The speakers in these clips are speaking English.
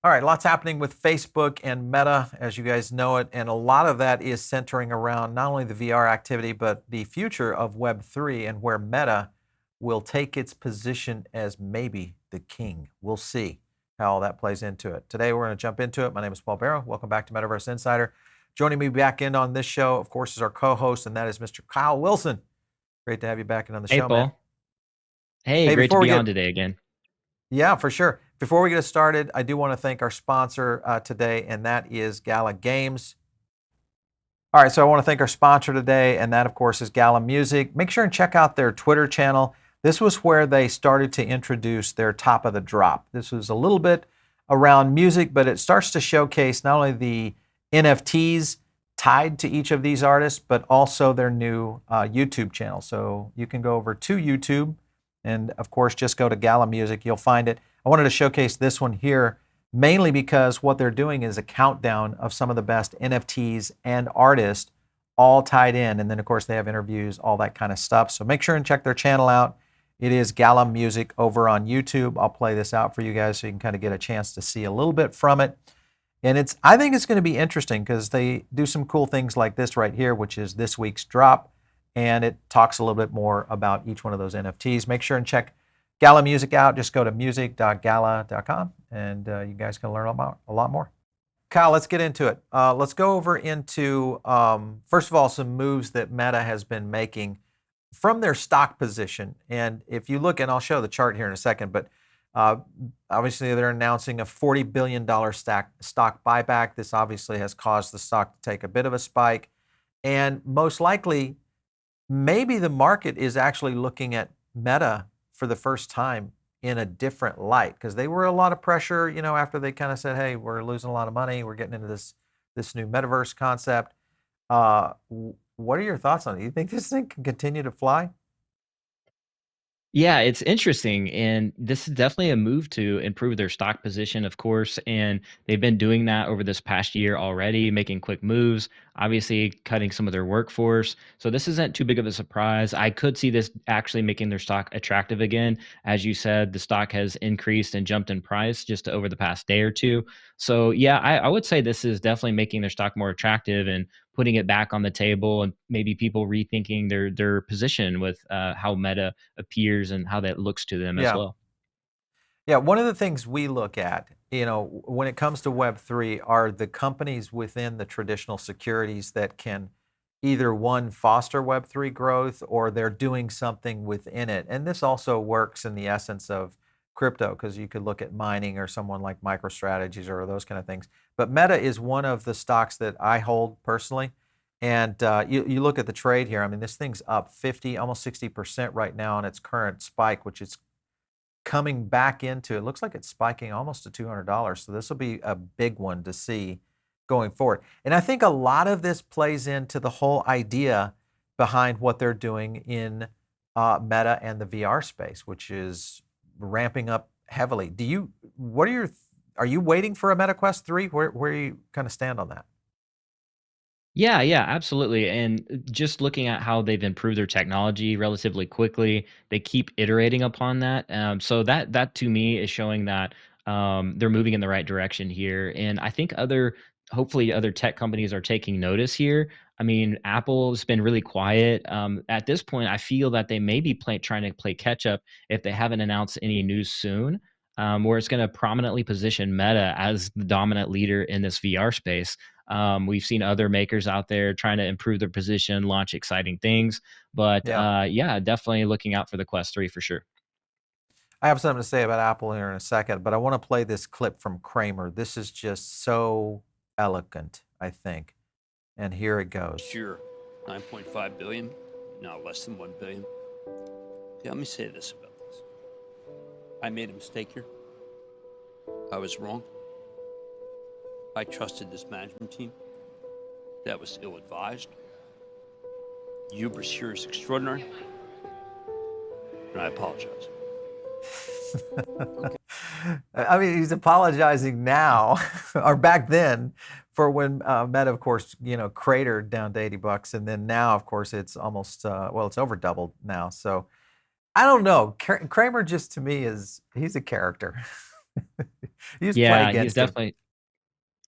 All right, lots happening with Facebook and Meta, as you guys know it, and a lot of that is centering around not only the VR activity, but the future of Web3 and where Meta will take its position as maybe the king. We'll see how all that plays into it. Today, we're going to jump into it. My name is Paul Barrow. Welcome back to Metaverse Insider. Joining me back in on this show, of course, is our co-host, and that is Mr. Kyle Willson. Great to have you back in on the Hey, show, man. Paul. Hey, Hey, great to before we be on get today again. Yeah, for sure. Before we get started, I do want to thank our sponsor today, and that is Gala Games. All right, so I want to thank our sponsor today, and that, of course, is Gala Music. Make sure and check out their Twitter channel. This was where they started to introduce their top of the drop. This was a little bit around music, but it starts to showcase not only the NFTs tied to each of these artists, but also their new YouTube channel. So you can go over to YouTube and, of course, just go to Gala Music. You'll find it. I wanted to showcase this one here mainly because what they're doing is a countdown of some of the best NFTs and artists all tied in. And then, of course, they have interviews, all that kind of stuff. So make sure and check their channel out. It is Gala Music over on YouTube. I'll play this out for you guys so you can kind of get a chance to see a little bit from it. And I think it's going to be interesting because they do some cool things like this right here, which is this week's drop. And it talks a little bit more about each one of those NFTs. Make sure and check Gala Music out. Just go to music.gala.com and you guys can learn a lot more. Kyle, let's get into it. Let's go over into, first of all, some moves that Meta has been making from their stock position. And if you look, and I'll show the chart here in a second, but uh, obviously they're announcing a $40 billion stock buyback. This obviously has caused the stock to take a bit of a spike. And most likely, maybe the market is actually looking at Meta for the first time in a different light because they were a lot of pressure, after they kind of said, "Hey, we're losing a lot of money. We're getting into this new metaverse concept." What are your thoughts on it? You think this thing can continue to fly? Yeah, it's interesting, and this is definitely a move to improve their stock position, of course, and they've been doing that over this past year already, making quick moves, obviously cutting some of their workforce. So this isn't too big of a surprise. I could see this actually making their stock attractive again. As you said, the stock has increased and jumped in price just over the past day or two. So yeah, I would say this is definitely making their stock more attractive and putting it back on the table, and maybe people rethinking their position with how Meta appears and how that looks to them as Yeah. well. Yeah, one of the things we look at, when it comes to Web3 are the companies within the traditional securities that can either one, foster Web3 growth or they're doing something within it. And this also works in the essence of crypto because you could look at mining or someone like MicroStrategies or those kind of things. But Meta is one of the stocks that I hold personally. And you look at the trade here. I mean, this thing's up 50, almost 60% right now on its current spike, which is coming back into it. Looks like it's spiking almost to $200. So this will be a big one to see going forward. And I think a lot of this plays into the whole idea behind what they're doing in Meta and the VR space, which is ramping up heavily. Are you waiting for a Meta Quest 3? Where you kind of stand on that? Yeah, yeah, absolutely. And just looking at how they've improved their technology relatively quickly, they keep iterating upon that. So that to me is showing that they're moving in the right direction here. And I think hopefully, other tech companies are taking notice here. I mean, Apple's been really quiet. At this point, I feel that they may be trying to play catch up if they haven't announced any news soon. Where it's going to prominently position Meta as the dominant leader in this VR space. We've seen other makers out there trying to improve their position, launch exciting things. But Yeah. yeah, definitely looking out for the Quest 3 for sure. I have something to say about Apple here in a second, but I want to play this clip from Cramer. This is just so eloquent, I think. And here it goes. Sure, 9.5 billion, now less than 1 billion. Yeah, let me say this about this. I made a mistake here. I was wrong. I trusted this management team. That was ill-advised. Hubris here is extraordinary. And I apologize. I mean, he's apologizing now, or back then, for when Meta, of course, cratered down to $80, and then now, of course, it's almost it's over doubled now. So I don't know. Kramer just to me he's a character. You just play Yeah, he's against him. definitely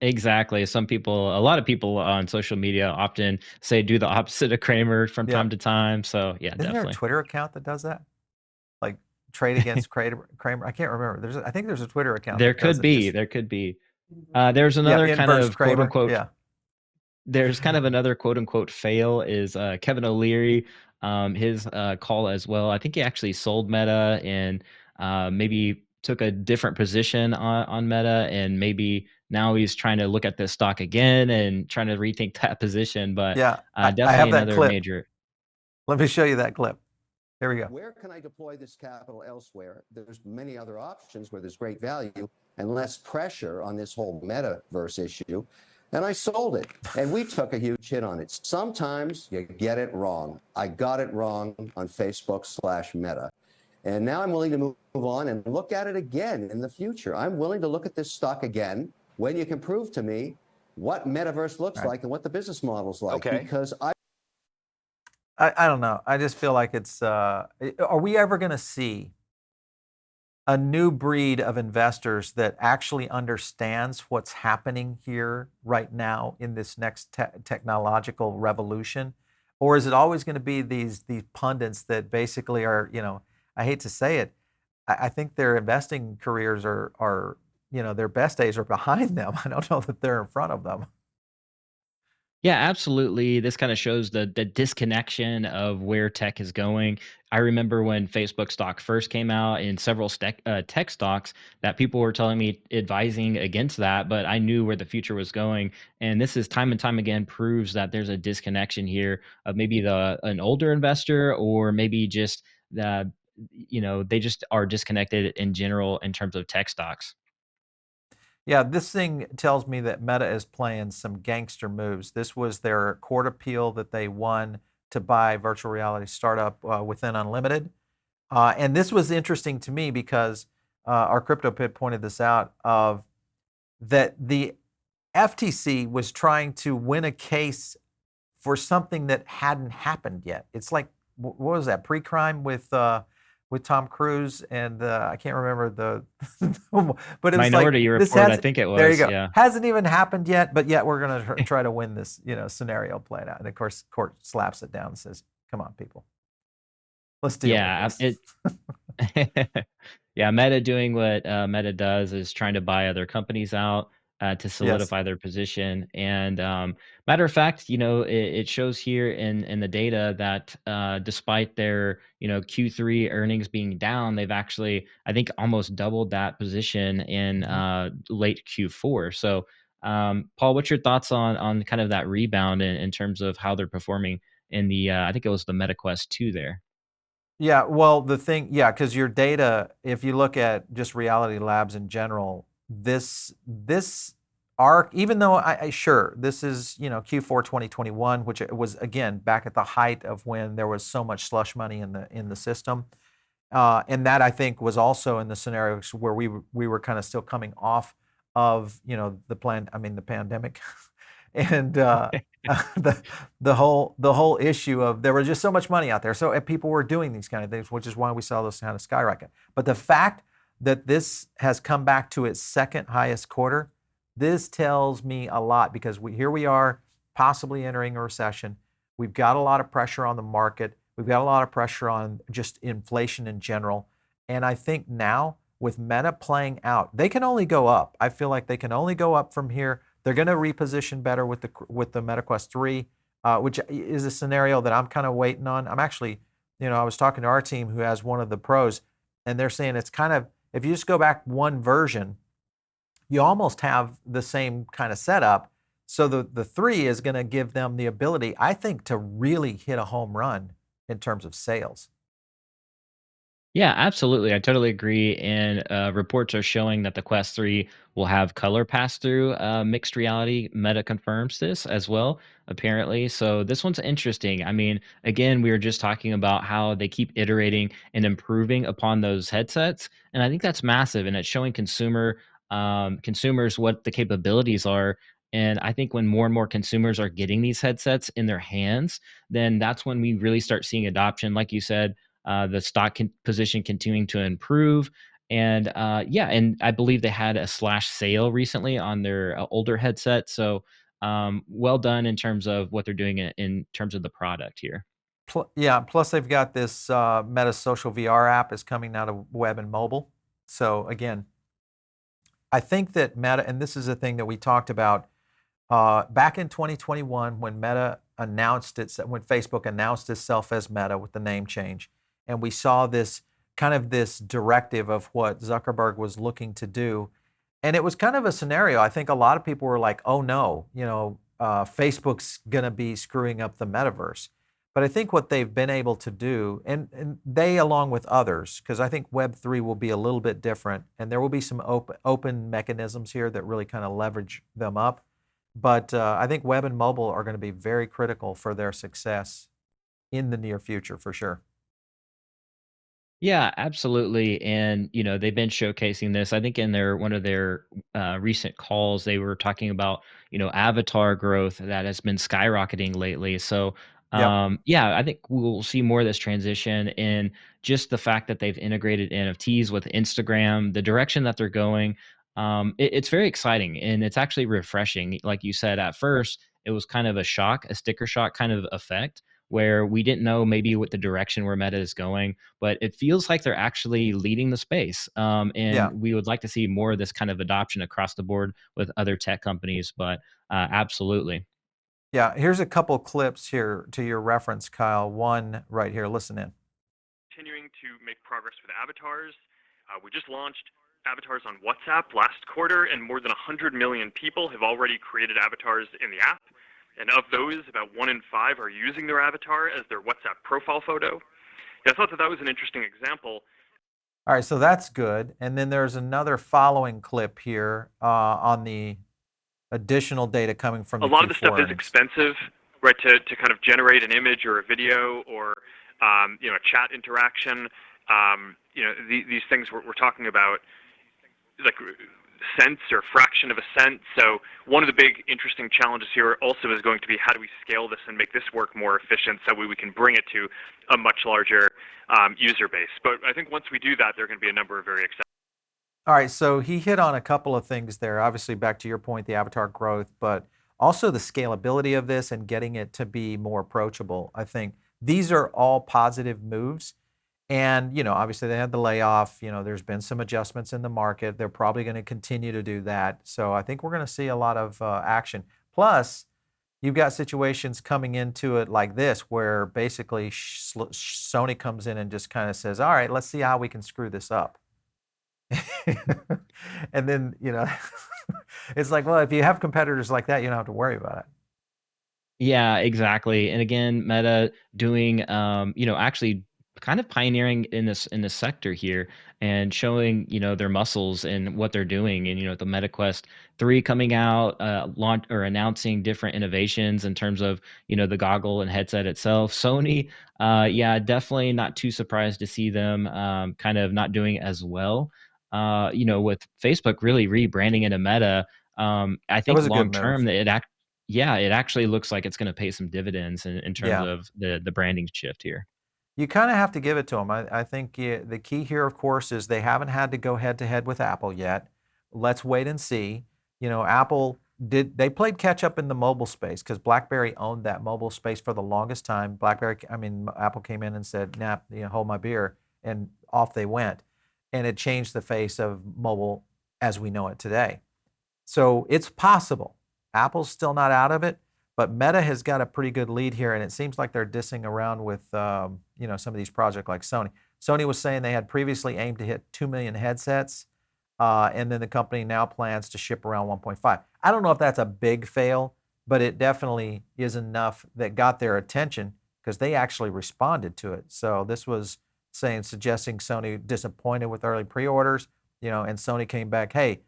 exactly. A lot of people on social media often say do the opposite of Kramer from Yeah. time to time. So yeah, Isn't there a definitely. Twitter account that does that? Like trade against Kramer? I can't remember. I think there's a Twitter account There that does could it. be. Just There could be. There's yeah, another kind inverse of quote Kramer. unquote Yeah. there's kind of another quote unquote fail is Kevin O'Leary, his call as well. I think he actually sold Meta and maybe took a different position on Meta, and maybe now he's trying to look at this stock again and trying to rethink that position. But Yeah. I definitely have that another clip. major. Let me show you that clip. Here we go. Where can I deploy this capital elsewhere? There's many other options where there's great value and less pressure on this whole metaverse issue. And I sold it. And we took a huge hit on it. Sometimes you get it wrong. I got it wrong on Facebook/Meta. And now I'm willing to move on and look at it again in the future. I'm willing to look at this stock again when you can prove to me what metaverse looks like and what the business model's like. Okay. Because I don't know. I just feel like it's. Are we ever going to see a new breed of investors that actually understands what's happening here right now in this next technological revolution, or is it always going to be these pundits that basically are, I hate to say it, I think their investing careers are their best days are behind them. I don't know that they're in front of them. Yeah, absolutely. This kind of shows the disconnection of where tech is going. I remember when Facebook stock first came out and several tech stocks that people were telling me advising against that, but I knew where the future was going. And this is time and time again proves that there's a disconnection here of maybe an older investor or maybe just the they just are disconnected in general in terms of tech stocks. Yeah, this thing tells me that Meta is playing some gangster moves. This was their court appeal that they won to buy virtual reality startup Within Unlimited. And this was interesting to me because our crypto pit pointed this out of that the FTC was trying to win a case for something that hadn't happened yet. It's like, what was that, pre-crime with Tom Cruise and I can't remember but it was like Minority this Report, I has think it there you was. go, Yeah. hasn't even happened yet, but yet we're going to try to win this scenario played out, and of course court slaps it down and says, "Come on, people, let's deal Yeah, with this." yeah, Meta doing what Meta does is trying to buy other companies out to Yes. solidify their position. And matter of fact, it shows here in the data that despite their Q3 earnings being down, they've actually I think almost doubled that position in Mhm. late Q4. So, Paul, what's your thoughts on kind of that rebound in terms of how they're performing in the I think it was the MetaQuest 2 there. Yeah, well, because your data, if you look at just Reality Labs in general, this arc, even though sure, this is, Q4 2021, which it was again back at the height of when there was so much slush money in the system. And that I think was also in the scenarios where we were kind of still coming off of, the pandemic. And the whole issue of there was just so much money out there, so people were doing these kind of things, which is why we saw those kind of skyrocket. But the fact that this has come back to its second highest quarter, this tells me a lot, because here we are possibly entering a recession. We've got a lot of pressure on the market. We've got a lot of pressure on just inflation in general. And I think now with Meta playing out, they can only go up. I feel like they can only go up from here. They're going to reposition better with the MetaQuest 3, which is a scenario that I'm kind of waiting on. I'm actually, I was talking to our team who has one of the pros, and they're saying it's kind of, if you just go back one version, you almost have the same kind of setup. So the 3 is going to give them the ability, I think, to really hit a home run in terms of sales. Yeah, absolutely. I totally agree. And reports are showing that the Quest 3 will have color pass through mixed reality. Meta confirms this as well, apparently. So this one's interesting. I mean, again, we were just talking about how they keep iterating and improving upon those headsets. And I think that's massive. And it's showing consumers what the capabilities are. And I think when more and more consumers are getting these headsets in their hands, then that's when we really start seeing adoption. Like you said, the stock position continuing to improve. And yeah, and I believe they had a slash sale recently on their older headset. So well done in terms of what they're doing in terms of the product here. Yeah, plus they've got this Meta Social VR app is coming out of web and mobile. So again, I think that Meta, and this is a thing that we talked about back in 2021 when when Facebook announced itself as Meta with the name change, and we saw this kind of this directive of what Zuckerberg was looking to do, and it was kind of a scenario. I think a lot of people were like, "Oh no, Facebook's gonna be screwing up the metaverse." But I think what they've been able to do, and they along with others, because I think Web3 will be a little bit different, and there will be some open mechanisms here that really kind of leverage them up. But I think web and mobile are going to be very critical for their success in the near future, for sure. Yeah, absolutely. And they've been showcasing this. I think in their one of their recent calls, they were talking about avatar growth that has been skyrocketing lately. So Yep. yeah, I think we'll see more of this transition, and just the fact that they've integrated NFTs with Instagram, the direction that they're going. It's very exciting, and it's actually refreshing. Like you said, at first it was kind of a shock, a sticker shock kind of effect, where we didn't know maybe what the direction where Meta is going, but it feels like they're actually leading the space. And Yeah. we would like to see more of this kind of adoption across the board with other tech companies. But absolutely. Yeah. Here's a couple clips here to your reference, Kyle. One right here. Listen in. Continuing to make progress with avatars. We just launched avatars on WhatsApp last quarter, and more than 100 million people have already created avatars in the app. And of those, about 1 in 5 are using their avatar as their WhatsApp profile photo. Yeah, I thought that was an interesting example. All right. So that's good. And then there's another following clip here on the additional data coming from A the lot of the stuff Q4 is earnings. expensive, right, to kind of generate an image or a video or, a chat interaction. These things we're talking about, like cents or fraction of a cent. So one of the big interesting challenges here also is going to be how do we scale this and make this work more efficient so we can bring it to a much larger user base. But I think once we do that, there are going to be a number of very exciting. All right, so he hit on a couple of things there. Obviously, back to your point, the avatar growth, but also the scalability of this and getting it to be more approachable. I think these are all positive moves. And, obviously they had the layoff, there's been some adjustments in the market. They're probably going to continue to do that. So I think we're going to see a lot of action. Plus, you've got situations coming into it like this where basically Sony comes in and just kind of says, all right, let's see how we can screw this up. And then, it's like, well, if you have competitors like that, you don't have to worry about it. Yeah, exactly. And again, Meta doing, actually kind of pioneering in this sector here, and showing their muscles and what they're doing. And the Meta Quest 3 coming out, launch or announcing different innovations in terms of the goggle and headset itself. Sony, yeah, definitely not too surprised to see them kind of not doing as well. With Facebook really rebranding into Meta, I That think was a good long move. term that yeah, it actually looks like it's gonna pay some dividends in terms Yeah. of the branding shift here. You kind of have to give it to them. I think the key here, of course, is they haven't had to go head to head with Apple yet. Let's wait and see. Apple they played catch up in the mobile space because BlackBerry owned that mobile space for the longest time. Apple came in and said, "Nah, hold my beer," and off they went, and it changed the face of mobile as we know it today. So it's possible. Apple's still not out of it, but Meta has got a pretty good lead here, and it seems like they're dissing around with some of these projects like Sony. Sony was saying they had previously aimed to hit 2 million headsets, and then the company now plans to ship around 1.5. I don't know if that's a big fail, but it definitely is enough that got their attention because they actually responded to it. So this was suggesting Sony disappointed with early pre-orders, and Sony came back, hey,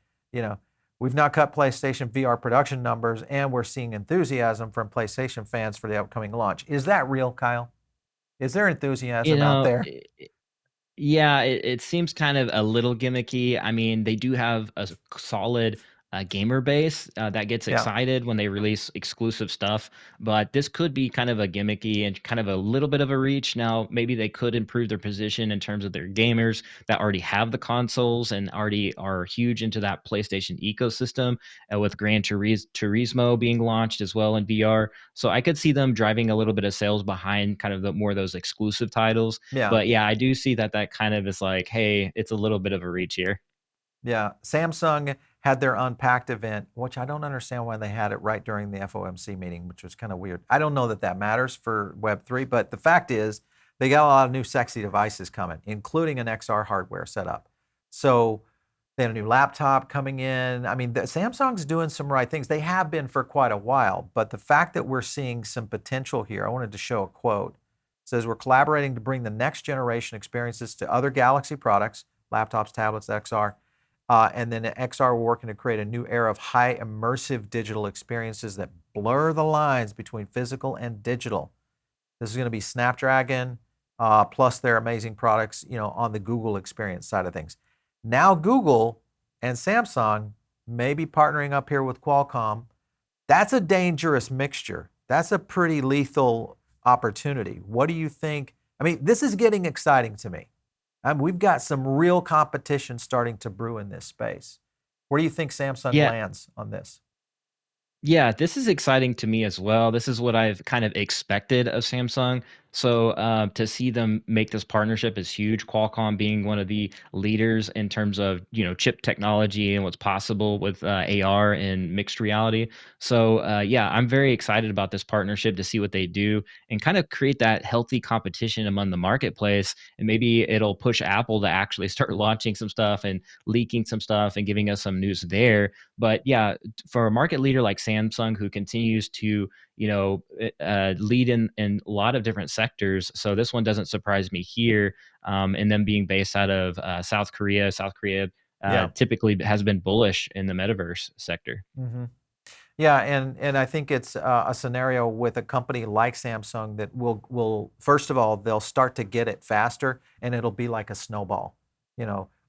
we've now cut PlayStation VR production numbers, and we're seeing enthusiasm from PlayStation fans for the upcoming launch. Is that real, Kyle? Is there You enthusiasm out know, there? yeah, it seems kind of a little gimmicky. I mean, they do have a solid gamer base that gets Yeah. excited when they release exclusive stuff. But this could be kind of a gimmicky and kind of a little bit of a reach. Now, maybe they could improve their position in terms of their gamers that already have the consoles and already are huge into that PlayStation ecosystem, with Turismo being launched as well in VR. So I could see them driving a little bit of sales behind kind of the more of those exclusive titles. Yeah. But yeah, I do see that that kind of is like, hey, it's a little bit of a reach here. Yeah. Samsung had their Unpacked event, which I don't understand why they had it right during the FOMC meeting, which was kind of weird. I don't know that that matters for Web3, but the fact is they got a lot of new sexy devices coming, including an XR hardware setup. So they had a new laptop coming in. I mean, Samsung's doing some right things. They have been for quite a while, but the fact that we're seeing some potential here, I wanted to show a quote. It says, we're collaborating to bring the next generation experiences to other Galaxy products, laptops, tablets, XR. And then at XR, we're working to create a new era of high immersive digital experiences that blur the lines between physical and digital. This is going to be Snapdragon, plus their amazing products, on the Google experience side of things. Now Google and Samsung may be partnering up here with Qualcomm. That's a dangerous mixture. That's a pretty lethal opportunity. What do you think? I mean, this is getting exciting to me. We've got some real competition starting to brew in this space. Where do you think Samsung Yeah, lands on this? Yeah, this is exciting to me as well. This is what I've kind of expected of Samsung. So to see them make this partnership is huge. Qualcomm being one of the leaders in terms of chip technology and what's possible with AR and mixed reality. So yeah, I'm very excited about this partnership to see what they do and kind of create that healthy competition among the marketplace. And maybe it'll push Apple to actually start launching some stuff and leaking some stuff and giving us some news there. But yeah, for a market leader like Samsung, who continues to lead in a lot of different sectors. So this one doesn't surprise me here. And them being based out of South Korea. South Korea Yeah. typically has been bullish in the metaverse sector. hmm Yeah, and I think it's a scenario with a company like Samsung that will first of all, they'll start to get it faster, and it'll be like a snowball.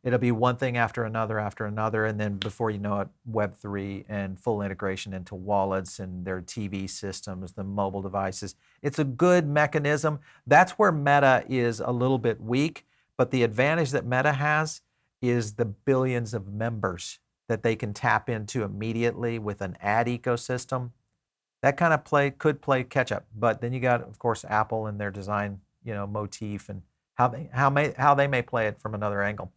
It'll be one thing after another, and then before you know it, Web3 and full integration into wallets and their TV systems, the mobile devices. It's a good mechanism. That's where Meta is a little bit weak, but the advantage that Meta has is the billions of members that they can tap into immediately with an ad ecosystem. That kind of could play catch up. But then you got, of course, Apple and their design, motif and how they may play it from another angle.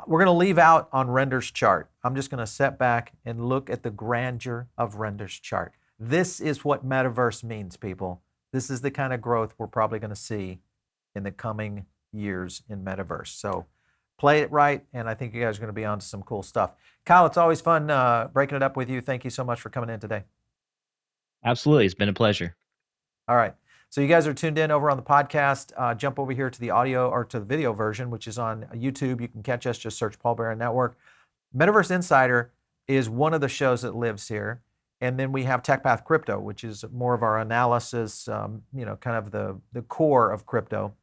We're going to leave out on Render's chart. I'm just going to step back and look at the grandeur of Render's chart. This is what Metaverse means, people. This is the kind of growth we're probably going to see in the coming years in Metaverse. So play it right, and I think you guys are going to be on to some cool stuff. Kyle, it's always fun breaking it up with you. Thank you so much for coming in today. Absolutely, it's been a pleasure. All right. So you guys are tuned in over on the podcast. Jump over here to the audio or to the video version, which is on YouTube. You can catch us. Just search Paul Barron Network. Metaverse Insider is one of the shows that lives here. And then we have TechPath Crypto, which is more of our analysis, kind of the core of crypto.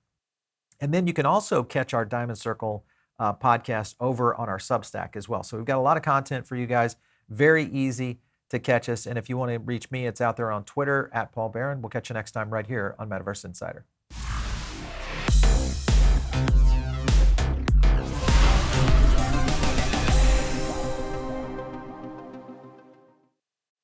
And then you can also catch our Diamond Circle podcast over on our Substack as well. So we've got a lot of content for you guys. Very easy to catch us. And if you want to reach me, it's out there on Twitter at Paul Barron. We'll catch you next time right here on Metaverse Insider.